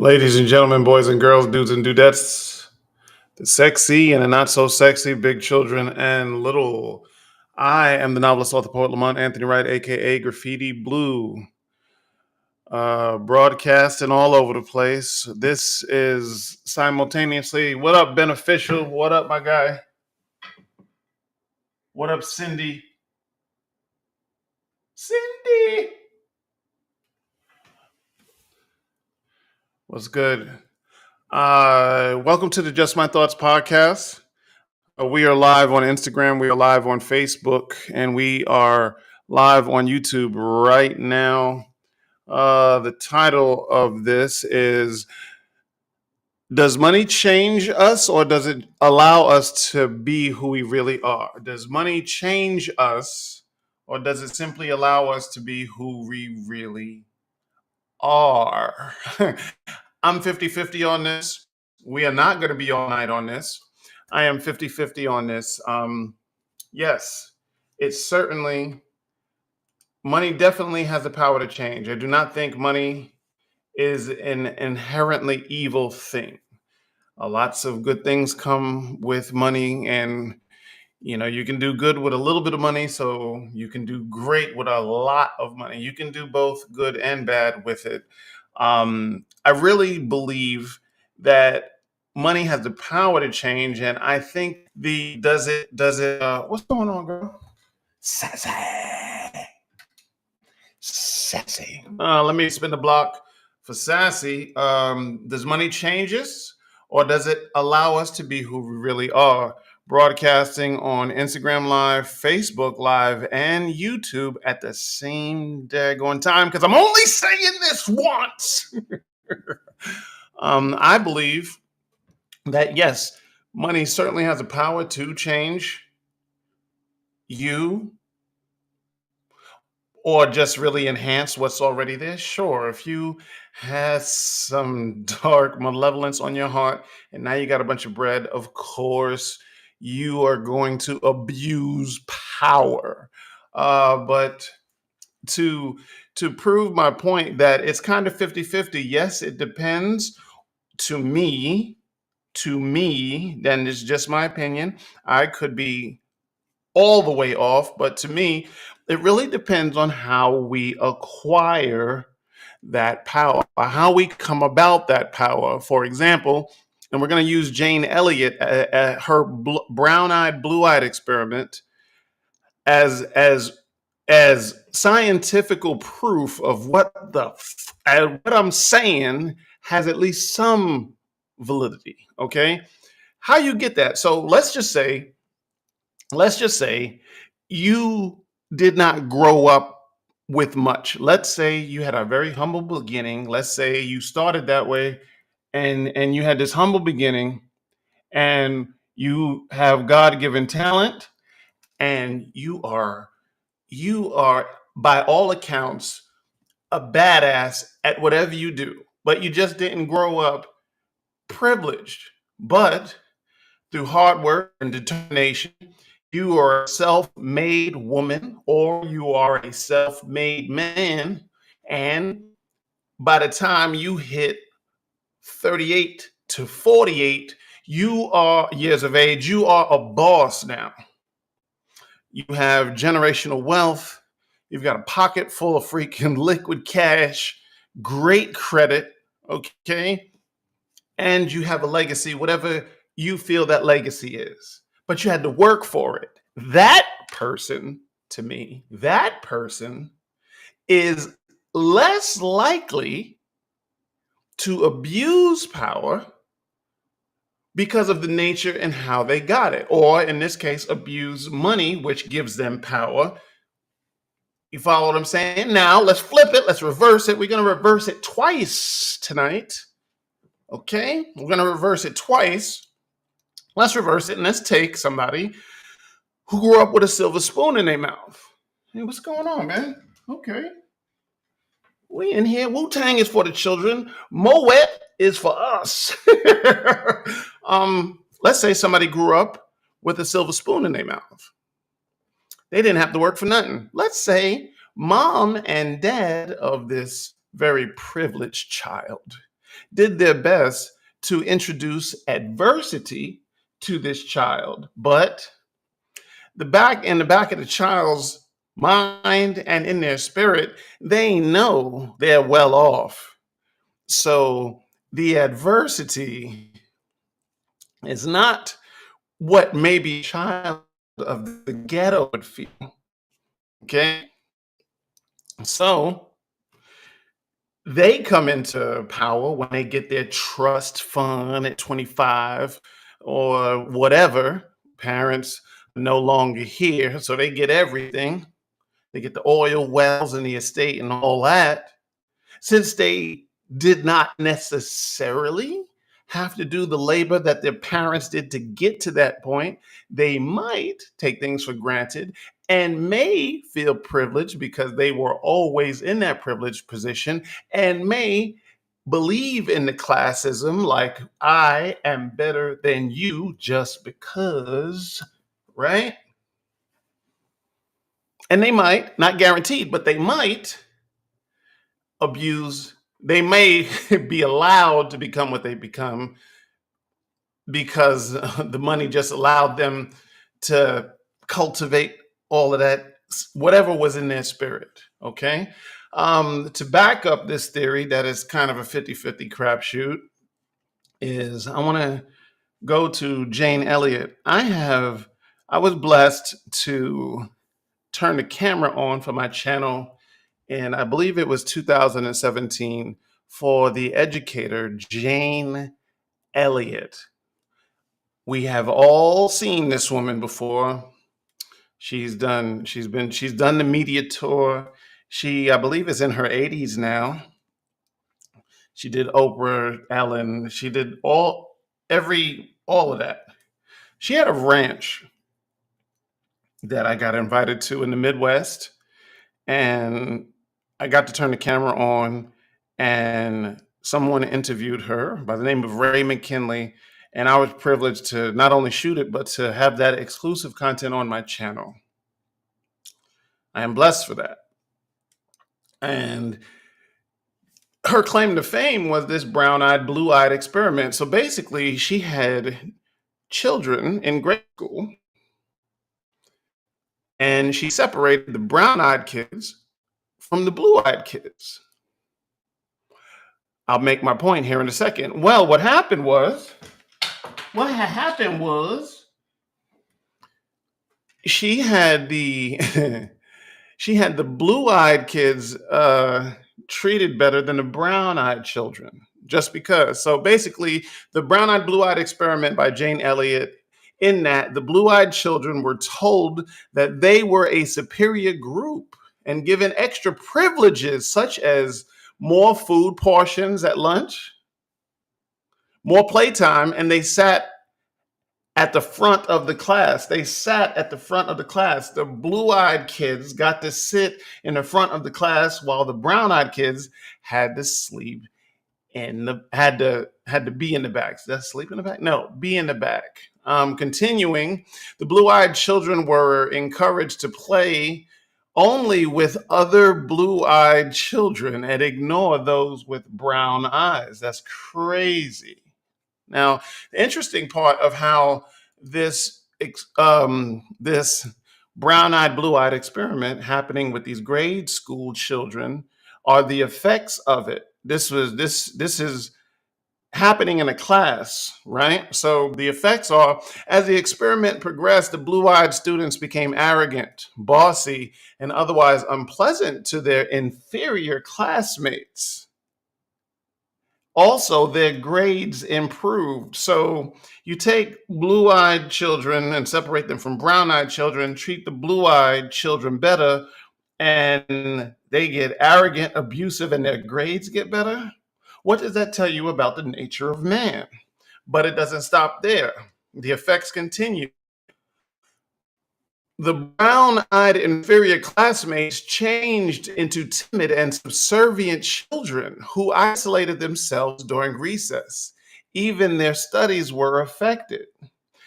Ladies and gentlemen, boys and girls, dudes and dudettes, the sexy and the not so sexy, big children and little. I am the novelist, author, poet Lamont Anthony Wright, aka Graffiti Blue, broadcasting all over the place. This is simultaneously. What up, Beneficial? What up, my guy? What up, Cindy? Cindy! What's good? Welcome to the Just My Thoughts podcast. We are live on Instagram, we are live on Facebook, and we are live on YouTube right now. The title of this is Does Money Change Us or does it allow us to be who we really are? Does money change us or does it simply allow us to be who we really are? I'm 50-50 on this. We are not going to be all night on this. I am 50-50 on this. Yes, it's certainly, money definitely has the power to change. I do not think money is an inherently evil thing. Lots of good things come with money, and you can do good with a little bit of money, so you can do great with a lot of money. You can do both good and bad with it. I really believe that money has the power to change, and I think the does it what's going on, girl? Sassy. Sassy. Let me spin the block for Sassy. Does money change us or does it allow us to be who we really are? Broadcasting on Instagram Live, Facebook Live, and YouTube at the same daggone time because I'm only saying this once. I believe that, yes, money certainly has the power to change you or just really enhance what's already there. Sure, if you had some dark malevolence on your heart and now you got a bunch of bread, of course you are going to abuse power. But to prove my point that it's kind of 50-50, yes, it depends. To me, then it's just my opinion. I could be all the way off, but to me, it really depends on how we acquire that power, how we come about that power. For example, and we're going to use Jane Elliott at her brown-eyed, blue-eyed experiment as scientifical proof of what I'm saying has at least some validity. Okay, how you get that? So let's just say you did not grow up with much. Let's say you had a very humble beginning. Let's say you started that way and you had this humble beginning and you have God-given talent and you are by all accounts a badass at whatever you do. But you just didn't grow up privileged. But through hard work and determination, you are a self-made woman or you are a self-made man. And by the time you hit 38 to 48, you are years of age, you are a boss now. You have generational wealth. You've got a pocket full of freaking liquid cash, great credit, okay? And you have a legacy, whatever you feel that legacy is. But you had to work for it. That person, to me, that person is less likely to abuse power because of the nature and how they got it. Or in this case, abuse money, which gives them power. You follow what I'm saying? Now, let's flip it. Let's reverse it. We're going to reverse it twice tonight. Okay? We're going to reverse it twice. Let's reverse it and let's take somebody who grew up with a silver spoon in their mouth. Hey, what's going on, man? Okay. We in here. Wu-Tang is for the children. Moet is for us. Let's say somebody grew up with a silver spoon in their mouth. They didn't have to work for nothing. Let's say mom and dad of this very privileged child did their best to introduce adversity to this child, but the back of the child's mind and in their spirit, they know they're well off. So the adversity is not what maybe a child of the ghetto would feel. Okay. So they come into power when they get their trust fund at 25 or whatever. Parents are no longer here, so they get everything. They get the oil wells and the estate and all that. Since they did not necessarily have to do the labor that their parents did to get to that point, they might take things for granted and may feel privileged because they were always in that privileged position and may believe in the classism like I am better than you just because, right? And they might, not guaranteed, but they might abuse, they may be allowed to become what they become because the money just allowed them to cultivate all of that, whatever was in their spirit. Okay. To back up this theory that is kind of a 50-50 crapshoot is I want to go to Jane Elliott. I was blessed to turn the camera on for my channel, and I believe it was 2017 for the educator Jane Elliott. We have all seen this woman before. She's done the media tour. She, I believe, is in her 80s now. She did Oprah, Ellen. She did all of that. She had a ranch that I got invited to in the Midwest, and I got to turn the camera on, and someone interviewed her by the name of Ray McKinley, and I was privileged to not only shoot it, but to have that exclusive content on my channel. I am blessed for that. And her claim to fame was this brown-eyed, blue-eyed experiment. So basically, she had children in grade school, and she separated the brown-eyed kids from the blue-eyed kids. I'll make my point here in a second. Well, what had happened was she had the she had the blue-eyed kids treated better than the brown-eyed children, just because. So basically, the brown-eyed, blue-eyed experiment by Jane Elliott, in that the blue-eyed children were told that they were a superior group and given extra privileges such as more food portions at lunch, more playtime, and they sat at the front of the class. They sat at the front of the class. The blue-eyed kids got to sit in the front of the class while the brown-eyed kids had to sleep in the had to be in the back. Is that sleep in the back? No, be in the back. Continuing, the blue-eyed children were encouraged to play only with other blue-eyed children and ignore those with brown eyes. That's crazy. Now, the interesting part of how this brown-eyed, blue-eyed experiment happening with these grade school children are the effects of it. This is happening in a class, right? So the effects are, as the experiment progressed, the blue-eyed students became arrogant, bossy, and otherwise unpleasant to their inferior classmates. Also, their grades improved. So you take blue-eyed children and separate them from brown-eyed children, treat the blue-eyed children better, and they get arrogant, abusive, and their grades get better. What does that tell you about the nature of man? But it doesn't stop there. The effects continue. The brown-eyed inferior classmates changed into timid and subservient children who isolated themselves during recess. Even their studies were affected.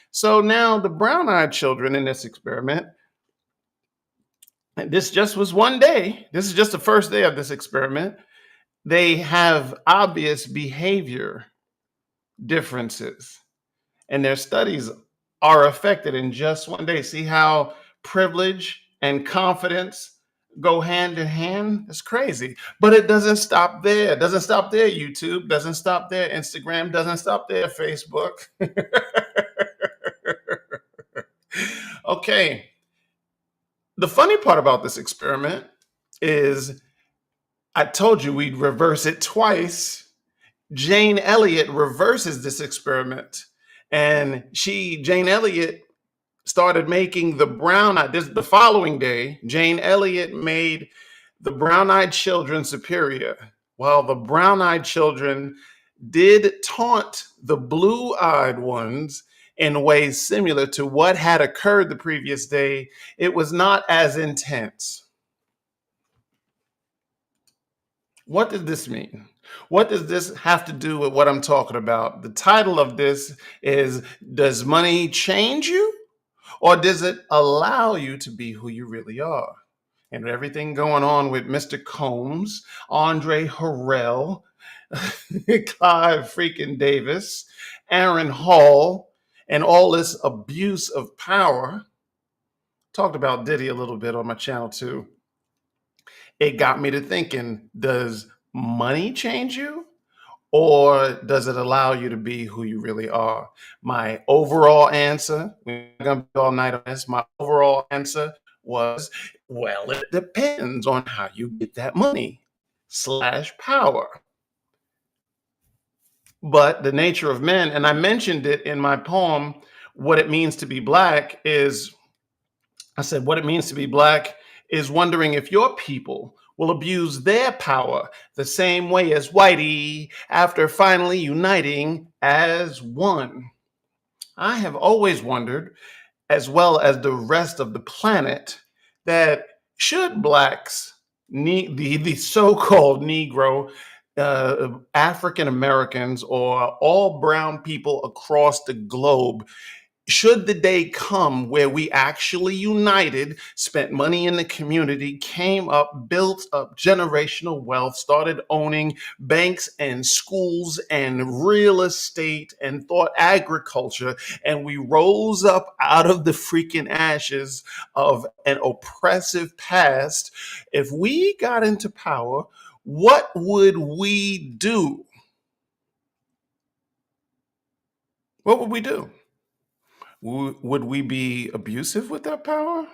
So now the brown-eyed children in this experiment, and this just was one day, this is just the first day of this experiment, they have obvious behavior differences, and their studies are affected in just one day. See how privilege and confidence go hand in hand? It's crazy. But it doesn't stop there. It doesn't stop there, YouTube. Doesn't stop there, Instagram. Doesn't stop there, Facebook. Okay. The funny part about this experiment is I told you we'd reverse it twice. Jane Elliott reverses this experiment. And Jane Elliott, started making the the following day, Jane Elliott made the brown-eyed children superior, while the brown-eyed children did taunt the blue-eyed ones in ways similar to what had occurred the previous day. It was not as intense. What does this mean? What does this have to do with what I'm talking about? The title of this is, Does Money Change You? Or does it allow you to be who you really are? And everything going on with Mr. Combs, Andre Harrell, Clive freaking Davis, Aaron Hall, and all this abuse of power. Talked about Diddy a little bit on my channel too. It got me to thinking, does money change you? Or does it allow you to be who you really are? My overall answer, we're going to be all night on this. My overall answer was, well, it depends on how you get that money / power. But the nature of men, and I mentioned it in my poem, What It Means to Be Black, is I said, what it means to be Black is wondering if your people will abuse their power the same way as Whitey after finally uniting as one. I have always wondered, as well as the rest of the planet, that should Blacks, the so-called Negro, African Americans, or all brown people across the globe, should the day come where we actually united, spent money in the community, came up, built up generational wealth, started owning banks and schools and real estate and thought agriculture, and we rose up out of the freaking ashes of an oppressive past, if we got into power, what would we do? What would we do? Would we be abusive with that power?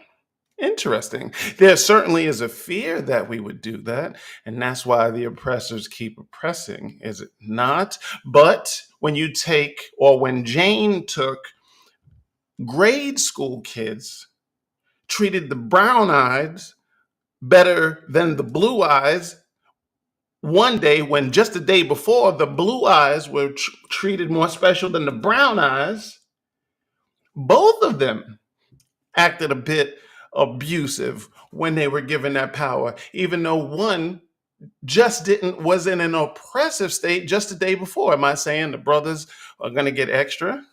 Interesting. There certainly is a fear that we would do that, and that's why the oppressors keep oppressing, is it not? But when you take, or when Jane took grade school kids, treated the brown eyes better than the blue eyes, one day when just the day before the blue eyes were treated more special than the brown eyes, both of them acted a bit abusive when they were given that power, even though one just didn't was in an oppressive state just the day before. Am I saying the brothers are going to get extra?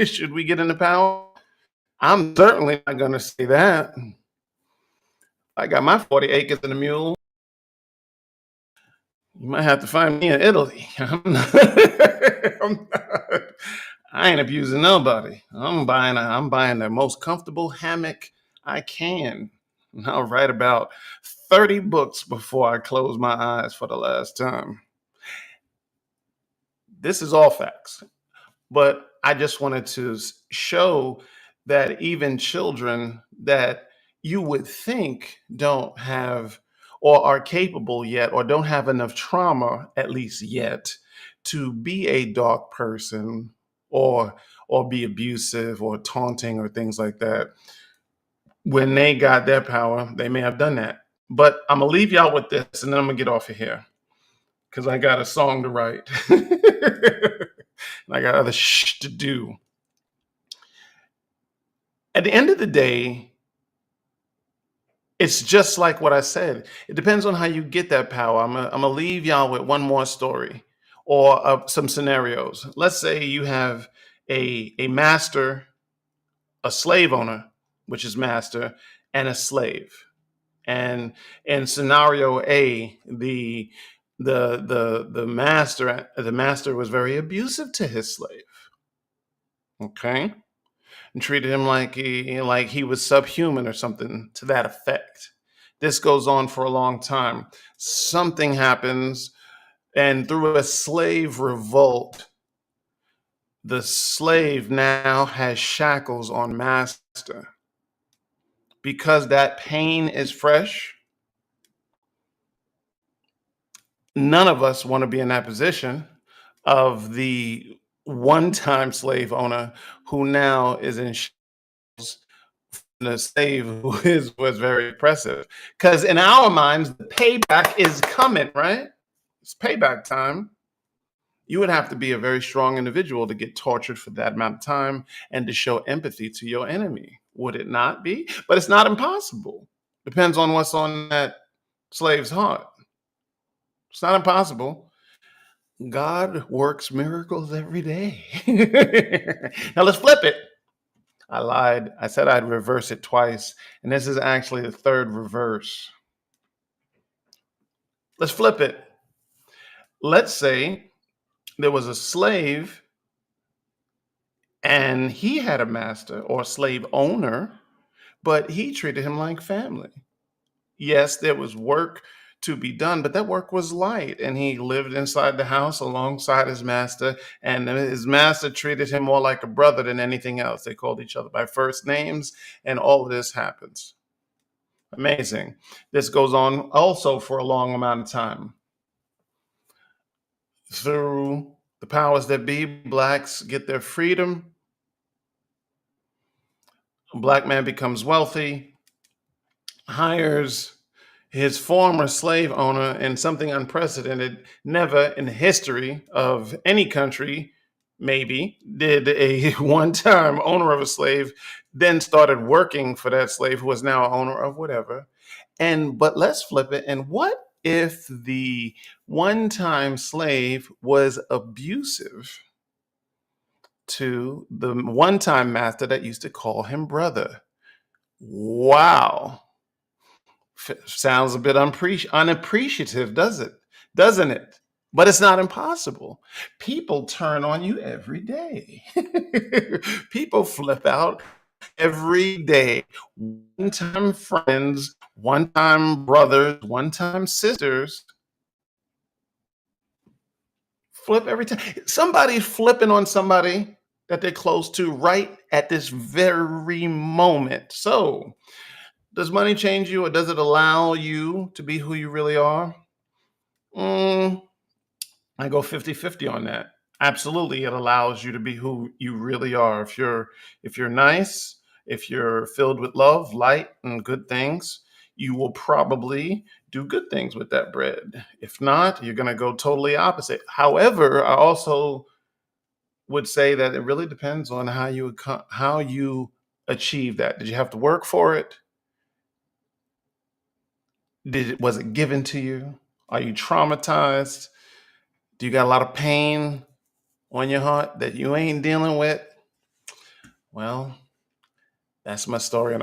Should we get into power? I'm certainly not going to say that. I got my 40 acres and a mule. You might have to find me in Italy. I ain't abusing nobody. I'm buying the most comfortable hammock I can. And I'll write about 30 books before I close my eyes for the last time. This is all facts. But I just wanted to show that even children that you would think don't have or are capable yet or don't have enough trauma, at least yet, to be a dark person or be abusive or taunting or things like that, when they got their power, they may have done that. But I'm gonna leave y'all with this, and then I'm gonna get off of here because I got a song to write. And I got other to do. At the end of the day, it's just like what I said. It depends on how you get that power. I'm gonna leave y'all with one more story or some scenarios. Let's say you have a master, a slave owner, which is master, and a slave. And in scenario A, the The master was very abusive to his slave. Okay, and treated him like he was subhuman or something to that effect. This goes on for a long time. Something happens, and through a slave revolt, the slave now has shackles on master. Because that pain is fresh, none of us want to be in that position of the one-time slave owner who now is in shackles. The slave who is was very oppressive. Because in our minds, the payback is coming, right? It's payback time. You would have to be a very strong individual to get tortured for that amount of time and to show empathy to your enemy. Would it not be? But it's not impossible. Depends on what's on that slave's heart. It's not impossible. God works miracles every day. Now let's flip it. I lied. I said I'd reverse it twice, and this is actually the third reverse. Let's flip it. Let's say there was a slave and he had a master or slave owner, but he treated him like family. Yes, there was work to be done, but that work was light, and he lived inside the house alongside his master, and his master treated him more like a brother than anything else. They called each other by first names, and all of this happens. Amazing. This goes on also for a long amount of time. Through the powers that be, blacks get their freedom. A black man becomes wealthy, hires his former slave owner, and something unprecedented. Never in the history of any country, maybe, did a one time owner of a slave then started working for that slave who is now an owner of whatever. But let's flip it. And what if the one time slave was abusive to the one time master that used to call him brother? Wow. Sounds a bit unappreciative, does it? Doesn't it? But it's not impossible. People turn on you every day. People flip out every day. One time friends, one time brothers, one time sisters flip every time. Somebody's flipping on somebody that they're close to right at this very moment. So, does money change you or does it allow you to be who you really are? Mm, I go 50-50 on that. Absolutely, it allows you to be who you really are. If you're nice, if you're filled with love, light, and good things, you will probably do good things with that bread. If not, you're going to go totally opposite. However, I also would say that it really depends on how you achieve that. Did you have to work for it? Was it given to you? Are you traumatized? Do you got a lot of pain on your heart that you ain't dealing with? Well, that's my story.